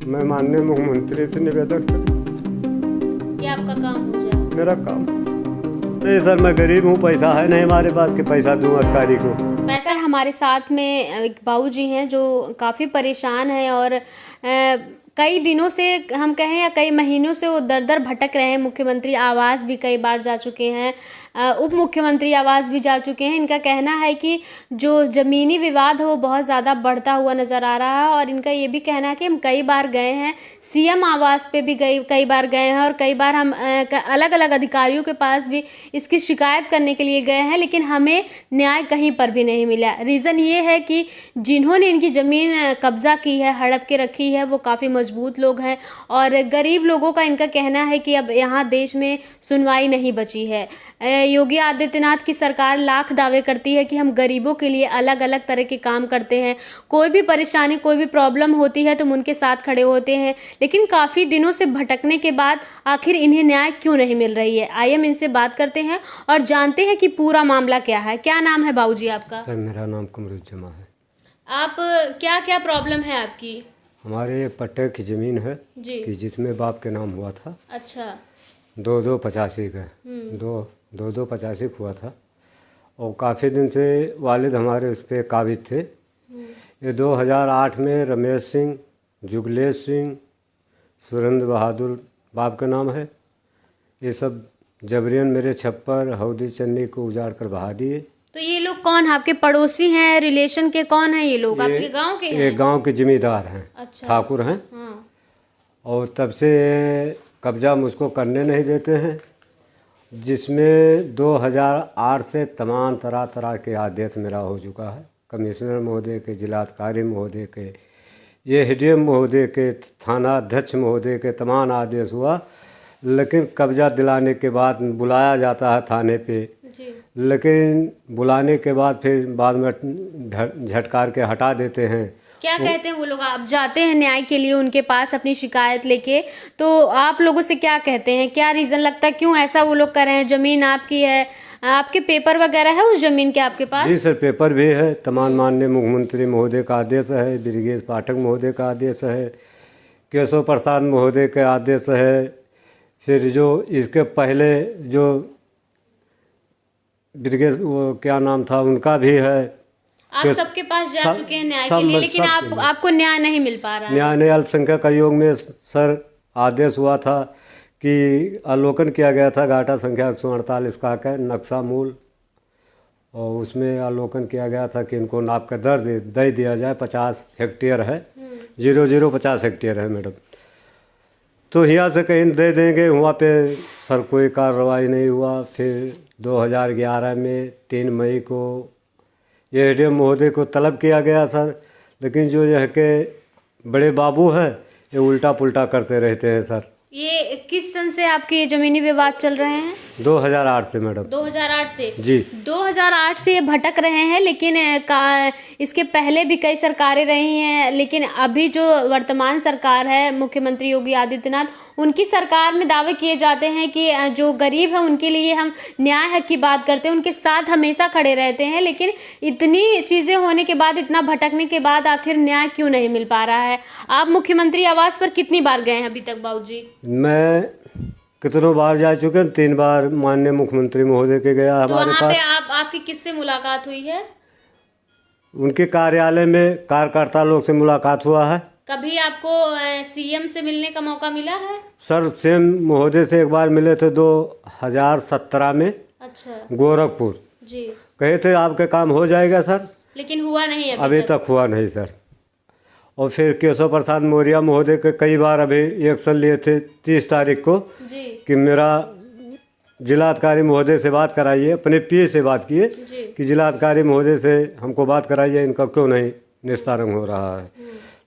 मैं माननीय मुख्यमंत्री से निवेदन करूँ ये आपका काम हो जाए। मेरा काम नहीं सर, मैं गरीब हूँ, पैसा है नहीं हमारे पास कि पैसा दूँ अधिकारी को। वैसे हमारे साथ में एक बाबूजी हैं जो काफ़ी परेशान हैं और कई दिनों से हम कहें या कई महीनों से वो दर दर भटक रहे हैं। मुख्यमंत्री आवास भी कई बार जा चुके हैं, उप मुख्यमंत्री आवास भी जा चुके हैं। इनका कहना है कि जो ज़मीनी विवाद है वो बहुत ज़्यादा बढ़ता हुआ नज़र आ रहा है और इनका ये भी कहना है कि हम कई बार गए हैं, सीएम आवास पे भी कई बार गए हैं और कई बार हम अलग अलग अधिकारियों के पास भी इसकी शिकायत करने के लिए गए हैं, लेकिन हमें न्याय कहीं पर भी नहीं मिला। रीज़न ये है कि जिन्होंने इनकी ज़मीन कब्जा की है, हड़प के रखी है, वो काफ़ी मजबूत लोग हैं और गरीब लोगों का इनका कहना है कि अब यहाँ देश में सुनवाई नहीं बची है। योगी आदित्यनाथ की सरकार लाख दावे करती है कि हम गरीबों के लिए अलग अलग तरह के काम करते हैं, कोई भी परेशानी कोई भी प्रॉब्लम होती है तो हम उनके साथ खड़े होते हैं, लेकिन काफ़ी दिनों से भटकने के बाद आखिर इन्हें न्याय क्यों नहीं मिल रही है। आइए हम इनसे बात करते हैं और जानते हैं कि पूरा मामला क्या है। क्या नाम है बाबूजी आपका? सर मेरा नाम कमरुज्जमा है। आप क्या क्या प्रॉब्लम है आपकी? हमारे एक पट्टे की ज़मीन है जी। कि जिसमें बाप के नाम हुआ था। अच्छा। 2-2-85 का 2-2-85 हुआ था और काफ़ी दिन से वालिद हमारे उस पर काबिज थे। ये 2008 में रमेश सिंह, जुगलेश सिंह, सुरेंद्र बहादुर बाप का नाम है, ये सब जबरियन मेरे छप्पर हौदी चन्नी को उजाड़ कर बहा दिए। तो ये लोग कौन है? आपके पड़ोसी हैं, रिलेशन के कौन है ये लोग? आपके गांव के हैं? ये गांव के जिम्मेदार हैं। अच्छा। ठाकुर हैं। हाँ। और तब से कब्जा मुझको करने नहीं देते हैं, जिसमें 2008 से तमाम तरह के आदेश मेरा हो चुका है। कमिश्नर महोदय के, जिलाधिकारी महोदय के, ये एडीएम महोदय के, थाना अध्यक्ष महोदय के तमाम आदेश हुआ, लेकिन कब्जा दिलाने के बाद बुलाया जाता है थाने पे जी। लेकिन बुलाने के बाद फिर बाद में झटकार के हटा देते हैं। क्या कहते हैं वो लोग? आप जाते हैं न्याय के लिए उनके पास अपनी शिकायत लेके, तो आप लोगों से क्या कहते हैं? क्या रीज़न लगता है क्यों ऐसा वो लोग कर रहे हैं? ज़मीन आपकी है, आपके पेपर वगैरह है उस ज़मीन के आपके पास? जी सर, पेपर भी है, तमाम माननीय मुख्यमंत्री महोदय का आदेश है, ब्रिजेश पाठक महोदय का आदेश है, केशव प्रसाद महोदय का आदेश है, फिर जो इसके पहले जो ब्रिजेश वो क्या नाम था उनका भी है। आप सबके पास जा चुके हैं न्याय के लिए, लेकिन आपको न्याय नहीं मिल पा रहा है। न्याय अल्पसंख्यक आयोग में सर आदेश हुआ था कि अवलोकन किया गया था घाटा संख्या 148 का नक्शा मूल, और उसमें अवलोकन किया गया था कि इनको नाप का दर दे दिया जाए। 50 हेक्टेयर है, 0050 हेक्टेयर है मैडम, तो यहाँ से कहीं दे देंगे। वहाँ पे सर कोई कार्रवाई नहीं हुआ। फिर 2011 में 3 मई को ये एडीएम महोदय को तलब किया गया सर, लेकिन जो यह के बड़े बाबू हैं ये उल्टा पुल्टा करते रहते हैं सर। ये किस सन से आपके ये ज़मीनी विवाद चल रहे हैं? 2008 से मैडम। 2008 से? जी। 2008 से ये भटक रहे हैं, लेकिन इसके पहले भी कई सरकारें रही हैं, लेकिन अभी जो वर्तमान सरकार है मुख्यमंत्री योगी आदित्यनाथ, उनकी सरकार में दावे किए जाते हैं कि जो गरीब है उनके लिए हम न्याय हक की बात करते हैं, उनके साथ हमेशा खड़े रहते हैं, लेकिन इतनी चीज़ें होने के बाद, इतना भटकने के बाद आखिर न्याय क्यों नहीं मिल पा रहा है? आप मुख्यमंत्री आवास पर कितनी बार गए हैं अभी तक बाबूजी? मैं कितनों बार जा चुके हैं, 3 बार माननीय मुख्यमंत्री महोदय के गया तो हमारे वहाँ पास। पे आपकी किससे मुलाकात हुई है? उनके कार्यालय में कार्यकर्ता लोग से मुलाकात हुआ है। कभी आपको सीएम से मिलने का मौका मिला है? सर सीएम महोदय से एक बार मिले थे 2017 में। अच्छा। गोरखपुर। जी। कहे थे आपके काम हो जाएगा सर, लेकिन हुआ नहीं अभी तक हुआ नहीं सर। और फिर केशव प्रसाद मौर्य महोदय के कई बार अभी एक्शन लिए थे 30 तारीख को जी। कि मेरा जिलाधिकारी महोदय से बात कराइए, अपने पीए से बात किए कि जिलाधिकारी महोदय से हमको बात कराइए, इनका क्यों नहीं निस्तारण हो रहा है।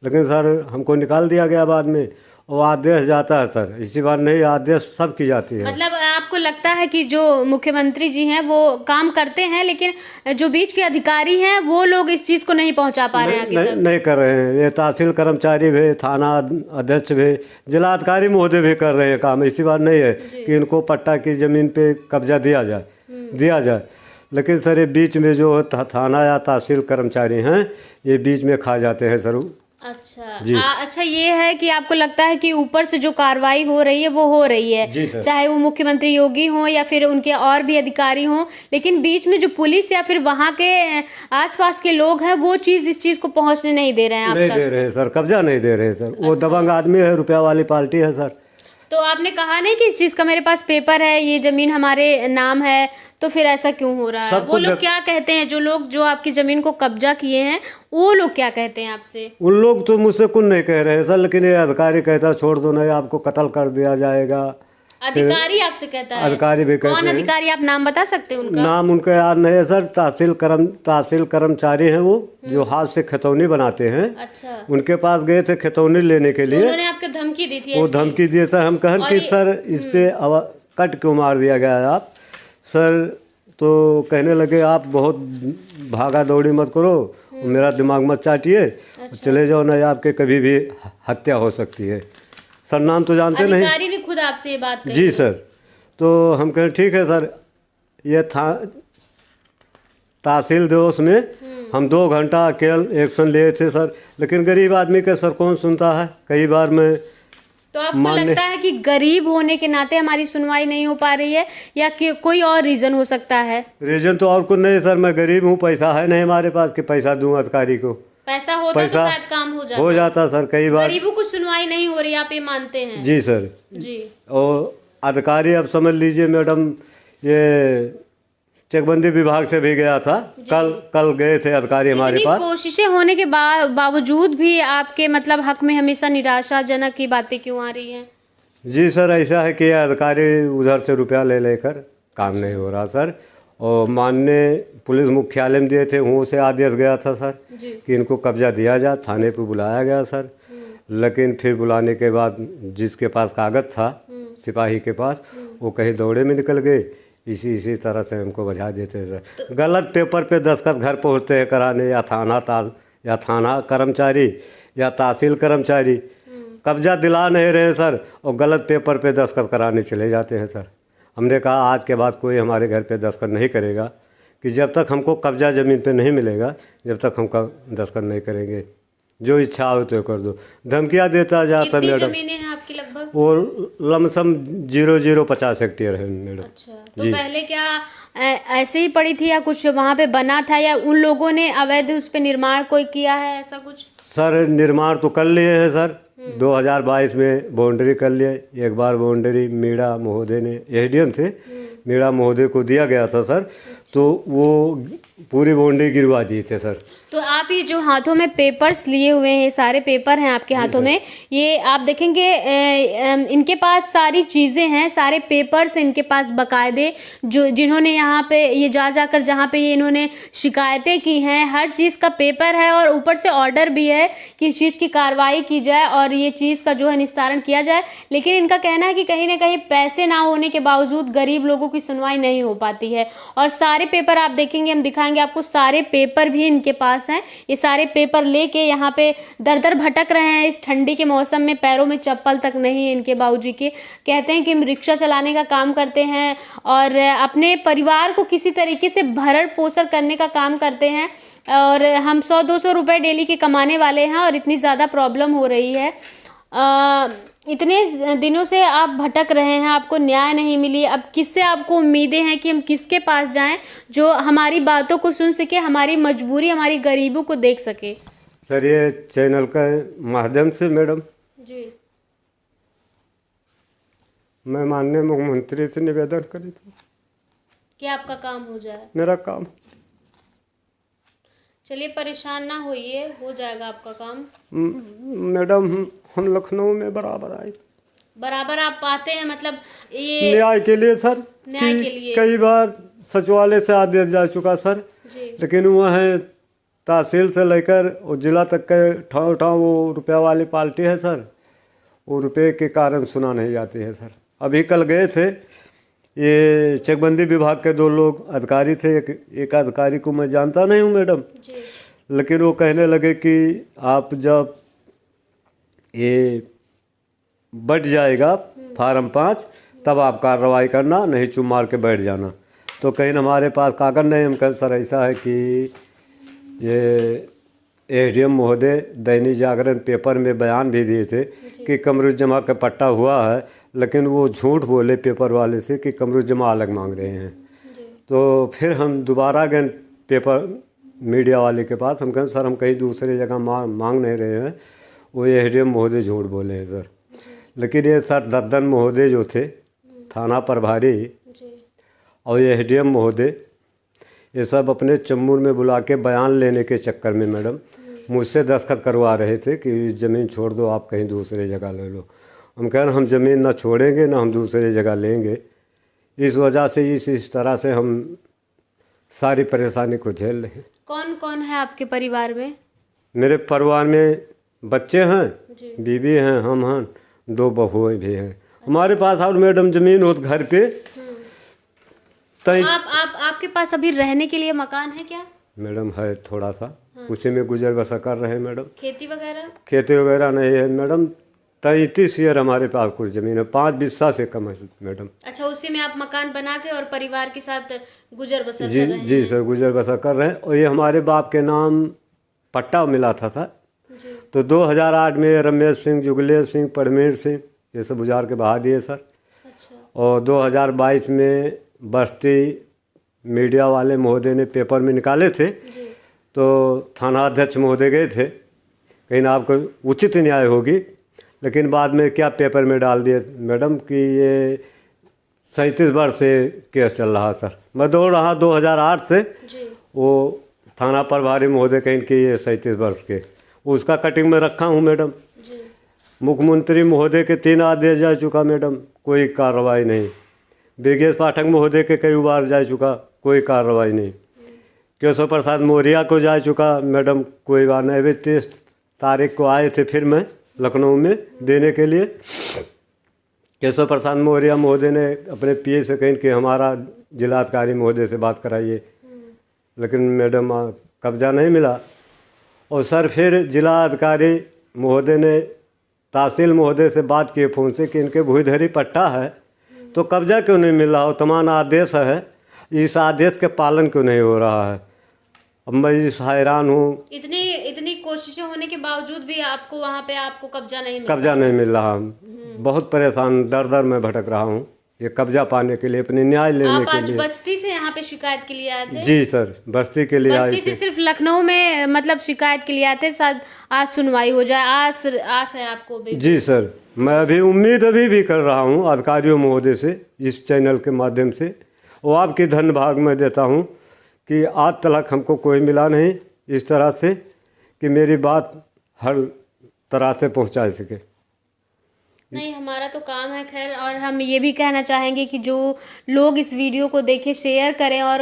लेकिन सर हमको निकाल दिया गया बाद में, और आदेश जाता है सर, इसी बार नहीं, आदेश सब की जाती है। मतलब आपको लगता है कि जो मुख्यमंत्री जी हैं वो काम करते हैं, लेकिन जो बीच के अधिकारी हैं वो लोग इस चीज़ को नहीं पहुंचा पा रहे हैं? नहीं कर रहे हैं। ये तहसील कर्मचारी भी, थाना अध्यक्ष भी, जिलाधिकारी महोदय भी कर रहे हैं काम। इसी बार नहीं है कि इनको पट्टा की ज़मीन पे कब्जा दिया जाए। लेकिन सर ये बीच में जो थाना या तहसील कर्मचारी हैं ये बीच में खा जाते हैं सर जी। अच्छा अच्छा, ये है कि आपको लगता है कि ऊपर से जो कार्रवाई हो रही है वो हो रही जी है, सर। चाहे वो मुख्यमंत्री योगी हों या फिर उनके और भी अधिकारी हों, लेकिन बीच में जो पुलिस या फिर वहाँ के आसपास के लोग हैं वो इस चीज़ को पहुँचने नहीं दे रहे हैं आप नहीं तक। दे रहे सर, कब्जा नहीं दे रहे सर। वो दबंग आदमी है, रुपया वाली पार्टी है सर। तो आपने कहा नहीं कि इस चीज़ का मेरे पास पेपर है, ये ज़मीन हमारे नाम है, तो फिर ऐसा क्यों हो रहा है? सब वो कुछ लोग क्या कहते हैं, जो लोग जो आपकी ज़मीन को कब्जा किए हैं वो लोग क्या कहते हैं आपसे? उन लोग तो मुझसे कुछ नहीं कह रहे हैं सर, लेकिन ये अधिकारी कहता छोड़ दो, नहीं आपको कत्ल कर दिया जाएगा। अधिकारी आपसे कहता है? अधिकारी भी कहते कौन हैं। अधिकारी, आप नाम बता सकते हैं उनका? नाम उनका याद नहीं है सर। तहसील कर्मचारी हैं वो, जो हाथ से खतौनी बनाते हैं। अच्छा, उनके पास गए थे खतौनी लेने के तो लिए। उन्होंने आपको धमकी दी थी वो ऐसी? धमकी दिए सर। हम कहें कि सर इस पे कट क्यों मार दिया गया है आप सर? तो कहने लगे आप बहुत भागा दौड़ी मत करो, मेरा दिमाग मत चाटिए, चले जाओ, नहीं आपके कभी भी हत्या हो सकती है। सर नाम तो जानते नहीं। अधिकारी ने खुद आपसे ये बात कही? जी सर। तो हम कहें ठीक है सर, ये था तहसील दिवस में हम 2 घंटा अकेले एक्शन लिए थे सर, लेकिन गरीब आदमी का सर कौन सुनता है। कई बार मैं तो आपको लगता है कि गरीब होने के नाते हमारी सुनवाई नहीं हो पा रही है, या कि कोई और रीजन हो सकता है? रीजन तो और कुछ नहीं सर, मैं गरीब हूँ, पैसा है नहीं हमारे पास कि पैसा दूँ अधिकारी को। पैसा होता तो शायद काम हो जाता सर। कई बार गरीबों को सुनवाई नहीं हो रही, आप ये मानते हैं? जी सर। जी। और अधिकारी अब समझ लीजिए मैडम, ये चकबंदी विभाग से भी गया था, कल गए थे अधिकारी हमारे पास। कोशिशें होने के बावजूद भी आपके मतलब हक में हमेशा निराशाजनक की बातें क्यों आ रही हैं? जी सर, ऐसा है कि अधिकारी उधर से रुपया ले लेकर काम नहीं हो रहा सर। और माननीय पुलिस मुख्यालय में दिए थे, वहाँ से आदेश गया था सर कि इनको कब्जा दिया जाए। थाने पे बुलाया गया सर, लेकिन फिर बुलाने के बाद जिसके पास कागज़ था सिपाही के पास, वो कहीं दौड़े में निकल गए। इसी तरह से हमको बजा देते हैं सर। गलत पेपर पे दस्तखत घर पहुँचते हैं कराने, या थाना कर्मचारी या तहसील कर्मचारी कब्जा दिला नहीं रहे सर, और गलत पेपर पे दस्तखत कराने चले जाते हैं सर। हमने कहा आज के बाद कोई हमारे घर पे दस्तखत नहीं करेगा, कि जब तक हमको कब्जा ज़मीन पे नहीं मिलेगा, जब तक हम दस्तखत नहीं करेंगे। जो इच्छा हो तो कर दो। धमकियाँ देता जाता मैडम। ज़मीनें हैं आपकी लगभग? वो लमसम 0.050 हेक्टेयर है मैडम। अच्छा, तो पहले क्या ऐसे ही पड़ी थी, या कुछ वहाँ पे बना था, या उन लोगों ने अवैध उस पे निर्माण कोई किया है, ऐसा कुछ? सर निर्माण तो कर लिए हैं सर। 2022 में बाउंड्री कर लिए। एक बार बाउंड्री मीणा महोदय ने, एसडीएम थे, मीणा महोदय को दिया गया था सर, तो वो पूरी बाउंड्री गिरवा दिए थे सर। तो आप ये जो हाथों में पेपर्स लिए हुए हैं, सारे पेपर हैं आपके हाथों में, ये आप देखेंगे इनके पास सारी चीज़ें हैं, सारे पेपर्स इनके पास बकायदे, जो जिन्होंने यहाँ पे ये जाकर जहाँ पे ये इन्होंने शिकायतें की हैं, हर चीज़ का पेपर है, और ऊपर से ऑर्डर भी है कि इस चीज़ की कार्रवाई की जाए और ये चीज़ का जो है निस्तारण किया जाए। लेकिन इनका कहना है कि कहीं ना कहीं पैसे ना होने के बावजूद गरीब लोगों की सुनवाई नहीं हो पाती है। और सारे पेपर आप देखेंगे, हम दिखाएंगे आपको, सारे पेपर भी इनके पास हैं। ये सारे पेपर लेके यहाँ पे दर भटक रहे हैं इस ठंडी के मौसम में। पैरों में चप्पल तक नहीं है इनके बाबूजी के। कहते हैं कि हम रिक्शा चलाने का काम करते हैं और अपने परिवार को किसी तरीके से भरण पोषण करने का काम करते हैं, और हम 100-200 रुपये डेली के कमाने वाले हैं, और इतनी ज़्यादा प्रॉब्लम हो रही है। इतने दिनों से आप भटक रहे हैं, आपको न्याय नहीं मिली। अब किससे आपको उम्मीदें हैं कि हम किसके पास जाएं जो हमारी बातों को सुन सके, हमारी मजबूरी, हमारी गरीबों को देख सके? सर ये चैनल का माध्यम से मैडम जी, मैं माननीय मुख्यमंत्री से निवेदन करी थी कि आपका काम हो जाए। मेरा काम। चलिए परेशान ना होइए, हो जाएगा आपका काम। मैडम हम लखनऊ में बराबर आए, बराबर आप आते हैं, मतलब ये न्याय के लिए सर। न्याय के लिए कई बार सचिवालय से आदेश जा चुका सर, लेकिन वह है तहसील से लेकर और जिला तक के ठाव वो रुपया वाली पार्टी है सर, वो रुपये के कारण सुना नहीं जाती है सर। अभी कल गए थे, ये चकबंदी विभाग के 2 लोग अधिकारी थे। एक अधिकारी को मैं जानता नहीं हूँ मैडम, लेकिन वो कहने लगे कि आप जब ये बढ़ जाएगा फार्म 5 तब आप कार्रवाई करना, नहीं चुप मार के बैठ जाना। तो कहीं हमारे पास कागज नहीं। हम कहें सर ऐसा है कि ये एसडीएम महोदय दैनिक जागरण पेपर में बयान भी दिए थे कि कमरुद्दीन जमा का पट्टा हुआ है, लेकिन वो झूठ बोले पेपर वाले से कि कमरुद्दीन जमा अलग मांग रहे हैं। तो फिर हम दोबारा गए पेपर मीडिया वाले के पास, हम कहें सर हम कहीं दूसरे जगह मांग नहीं रहे हैं, वो एसडीएम महोदय झूठ बोले हैं सर। लेकिन ये सर दद्दन महोदय जो थे थाना प्रभारी और एसडीएम महोदय, ये सब अपने चम्मूर में बुला के बयान लेने के चक्कर में मैडम मुझसे दस्तखत करवा रहे थे कि ज़मीन छोड़ दो, आप कहीं दूसरे जगह ले लो। हम कह रहे हम ज़मीन ना छोड़ेंगे ना हम दूसरे जगह लेंगे। इस वजह से इस तरह से हम सारी परेशानी को झेल रहे हैं। कौन कौन है आपके परिवार में? मेरे परिवार में बच्चे हैं, बीवी हैं, हम हैं, 2 बहुएं भी हैं। हमारे पास और मैडम ज़मीन हो घर पे। आपके पास अभी रहने के लिए मकान है क्या? मैडम है थोड़ा सा, उसी में गुजर बसर कर रहे हैं मैडम। खेती वगैरह नहीं है मैडम। 33 ईयर हमारे पास कुछ ज़मीन है, 5 बिस्सा से कम है मैडम। अच्छा, उसी में आप मकान बना के और परिवार के साथ गुजर बसर जी कर रहे हैं? जी सर, गुजर बसर कर रहे हैं। और ये हमारे बाप के नाम पट्टा मिला था सर। तो 2008 में रमेश सिंह, जुगलेश सिंह, परमेश सिंह ये सब उजाड़ के बहा दिए सर। अच्छा। और 2022 में बस्ती मीडिया वाले महोदय ने पेपर में निकाले थे, तो थाना अध्यक्ष महोदय गए थे, कहीं ना आपको उचित न्याय होगी, लेकिन बाद में क्या पेपर में डाल दिए मैडम कि ये 37 वर्ष से केस चल रहा सर। मैं दौड़ रहा 2008 से, वो थाना प्रभारी महोदय कहीं कि ये 37 वर्ष के, उसका कटिंग में रखा हूँ मैडम। मुख्यमंत्री महोदय के 3 आदेश जा चुका मैडम, कोई कार्रवाई नहीं। ब्रिजेश पाठक महोदय के कई बार जा चुका, कोई कार्रवाई नहीं। केशव प्रसाद मौर्य को जा चुका मैडम, कोई बात नहीं। अभी 30 तारीख को आए थे फिर मैं लखनऊ में देने के लिए। केशव प्रसाद मौर्य महोदय ने अपने पीए से कहीं कि हमारा जिलाधिकारी महोदय से बात कराइए, लेकिन मैडम कब्जा नहीं मिला। और सर फिर जिलाधिकारी महोदय ने तहसील महोदय से बात किए फ़ोन से कि इनके भूधरी पट्टा है तो कब्जा क्यों नहीं मिल रहा हो, तमाम आदेश है, इस आदेश के पालन क्यों नहीं हो रहा है। अब मैं इस हैरान हूँ। इतनी कोशिशें होने के बावजूद भी आपको वहाँ पे आपको कब्जा नहीं मिल रहा। बहुत परेशान दर में भटक रहा हूँ ये कब्जा पाने के लिए, अपने न्याय लेने के लिए। आज बस्ती से यहाँ पे शिकायत के लिए आए थे? जी सर, बस्ती के लिए आए थे। बस्ती से सिर्फ लखनऊ में मतलब शिकायत के लिए आए थे, शायद आज सुनवाई हो जाए, आस है आपको भी? जी सर, मैं उम्मीद भी कर रहा हूँ अधिकारियों महोदय से, इस चैनल के माध्यम से, और आपकी धन्यवाद मैं देता हूँ कि आज तक हमको कोई मिला नहीं इस तरह से कि मेरी बात हर तरह से पहुँचा सके। नहीं, हमारा तो काम है खैर। और हम ये भी कहना चाहेंगे कि जो लोग इस वीडियो को देखें, शेयर करें और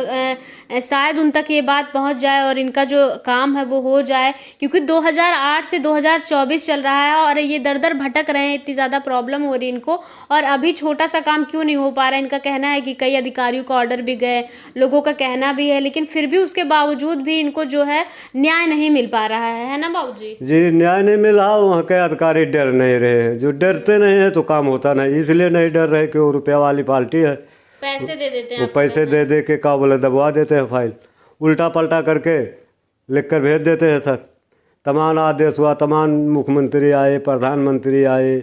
शायद उन तक ये बात पहुंच जाए और इनका जो काम है वो हो जाए, क्योंकि 2008 से 2024 चल रहा है और ये दर दर भटक रहे हैं, इतनी ज़्यादा प्रॉब्लम हो रही है इनको, और अभी छोटा सा काम क्यों नहीं हो पा रहा है। इनका कहना है कि कई अधिकारियों को ऑर्डर भी गए, लोगों का कहना भी है, लेकिन फिर भी उसके बावजूद भी इनको जो है न्याय नहीं मिल पा रहा है ना बाबूजी? जी, न्याय नहीं मिल रहा। वहाँ के अधिकारी डर नहीं रहे हैं, जो डरते नहीं है तो काम होता नहीं, इसलिए नहीं डर रहे कि वो रुपया वाली पार्टी है, पैसे दे देते हैं, वो पैसे दे के का बोले दबवा देते हैं, फाइल उल्टा पलटा करके लिख कर भेज देते हैं सर। तमाम आदेश हुआ, तमाम मुख्यमंत्री आए, प्रधानमंत्री आए,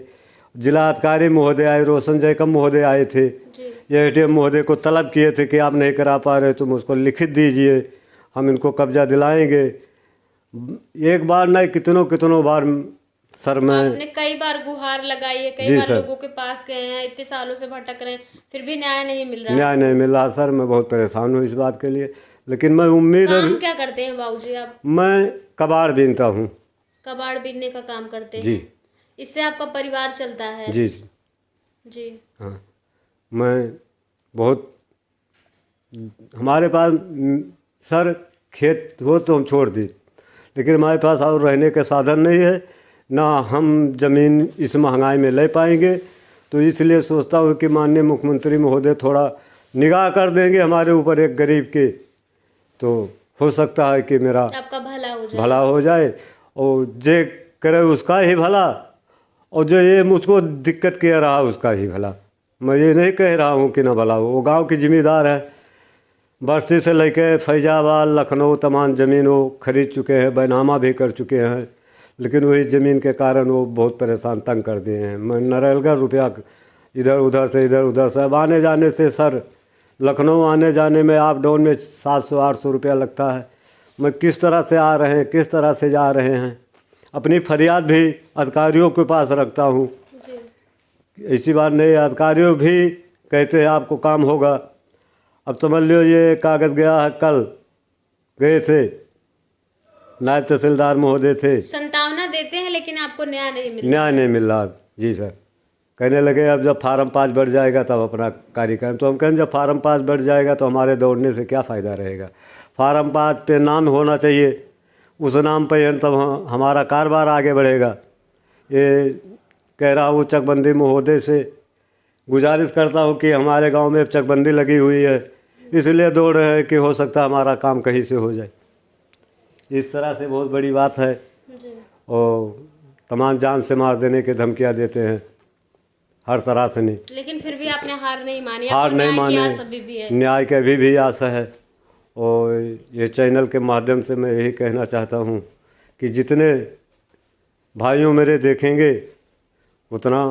जिलाधिकारी महोदय आए, रोशन जयकम महोदय आए थे, एसडीएम महोदय को तलब किए थे कि आप नहीं करा पा रहे तुम उसको लिखित दीजिए, हम इनको कब्जा दिलाएंगे। एक बार नहीं कितनों बार सर मैं आपने कई बार गुहार लगाई है, कई बार लोगों के पास गए हैं, इतने सालों से भटक रहे हैं, फिर भी न्याय नहीं मिल रहा सर। मैं बहुत परेशान हूँ इस बात के लिए, लेकिन मैं उम्मीद। काम क्या करते हैं बाबूजी आप? मैं कबाड़ बीनता हूँ। कबाड़ बीनने का काम करते हैं जी। इससे आपका परिवार चलता है? जी जी। हाँ, मैं बहुत, हमारे पास सर खेत हो तो हम छोड़ दी, लेकिन हमारे पास और रहने के साधन नहीं है, ना हम ज़मीन इस महंगाई में ले पाएंगे। तो इसलिए सोचता हूँ कि माननीय मुख्यमंत्री महोदय थोड़ा निगाह कर देंगे हमारे ऊपर, एक गरीब के, तो हो सकता है कि मेरा आपका भला हो जाए, और जे करे उसका ही भला, और जो ये मुझको दिक्कत किया रहा उसका ही भला। मैं ये नहीं कह रहा हूँ कि ना भला हो, वो गाँव की जिम्मेदार है, बस्ती से लेके फैजाबाद, लखनऊ तमाम ज़मीन वो खरीद चुके हैं, बैनामा भी कर चुके हैं, लेकिन वही ज़मीन के कारण वो बहुत परेशान तंग कर दिए हैं। मैं नरेगा रुपया इधर उधर से अब आने जाने से सर, लखनऊ आने जाने में अप डाउन में 700-800 रुपया लगता है। मैं किस तरह से आ रहे हैं, किस तरह से जा रहे हैं, अपनी फरियाद भी अधिकारियों के पास रखता हूँ। ऐसी बात नहीं, अधिकारियों भी कहते हैं आपको काम होगा। अब समझ लो ये कागज़ गया है, कल गए थे, नायब तहसीलदार महोदय थे, संतावना देते हैं लेकिन आपको न्याय नहीं मिल रहा। जी सर, कहने लगे अब जब फार्म 5 बढ़ जाएगा तब अपना कार्य करें। तो हम कहें जब फार्म 5 बढ़ जाएगा तो हमारे दौड़ने से क्या फ़ायदा रहेगा। फार्म 5 पे नाम होना चाहिए, उस नाम पे तब हमारा कारोबार आगे बढ़ेगा। ये कह रहा हूँ चकबंदी महोदय से गुजारिश करता हूँ कि हमारे गांव में चकबंदी लगी हुई है, इसलिए दौड़ रहे हैं कि हो सकता है हमारा काम कहीं से हो जाए। इस तरह से बहुत बड़ी बात है। और तमाम जान से मार देने की धमकियाँ देते हैं, हर तरह से। नहीं, लेकिन फिर भी आपने हार नहीं मानी, न्याय की अभी भी आशा है। और ये चैनल के माध्यम से मैं यही कहना चाहता हूँ कि जितने भाइयों मेरे देखेंगे उतना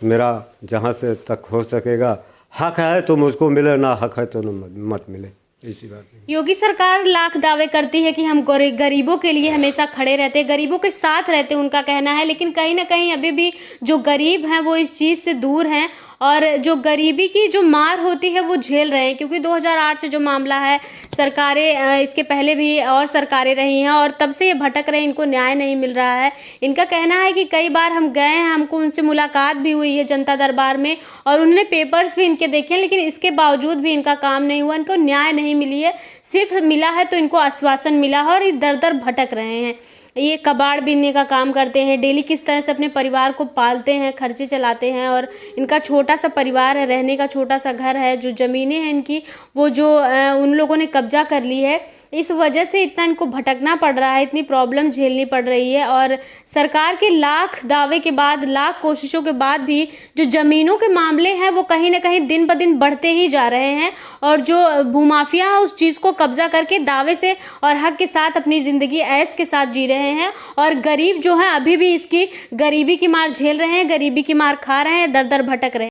मेरा जहाँ से तक हो सकेगा, हक है तो मुझको मिले, ना हक है तो मत मिले, इसी बात में। योगी सरकार लाख दावे करती है कि हम गरीबों के लिए हमेशा खड़े रहते हैं, गरीबों के साथ रहते हैं, उनका कहना है। लेकिन कहीं ना कहीं अभी भी जो गरीब हैं वो इस चीज़ से दूर हैं और जो गरीबी की जो मार होती है वो झेल रहे हैं। क्योंकि 2008 से जो मामला है, सरकारें इसके पहले भी और सरकारें रही हैं और तब से ये भटक रहे हैं, इनको न्याय नहीं मिल रहा है। इनका कहना है कि कई बार हम गए हैं, हमको उनसे मुलाकात भी हुई है जनता दरबार में और उन्होंने पेपर्स भी इनके देखे हैं, लेकिन इसके बावजूद भी इनका काम नहीं हुआ, इनको न्याय नहीं मिली है। सिर्फ मिला है तो इनको आश्वासन मिला है और ये दर दर भटक रहे हैं। ये कबाड़ बीनने का काम करते हैं, डेली किस तरह से अपने परिवार को पालते हैं, खर्चे चलाते हैं और इनका छोटा सा परिवार है, रहने का छोटा सा घर है, जो ज़मीनें हैं इनकी वो जो उन लोगों ने कब्जा कर ली है। इस वजह से इतना इनको भटकना पड़ रहा है, इतनी प्रॉब्लम झेलनी पड़ रही है। और सरकार के लाख दावे के बाद, लाख कोशिशों के बाद भी जो ज़मीनों के मामले हैं वो कहीं ना कहीं दिन ब दिन बढ़ते ही जा रहे हैं और जो भूमाफिया है उस चीज़ को कब्जा करके दावे से और हक के साथ अपनी ज़िंदगी ऐश के साथ जी रहे हैं। और गरीब जो है अभी भी इसकी गरीबी की मार झेल रहे हैं, गरीबी की मार खा रहे हैं, दर दर भटक रहे हैं।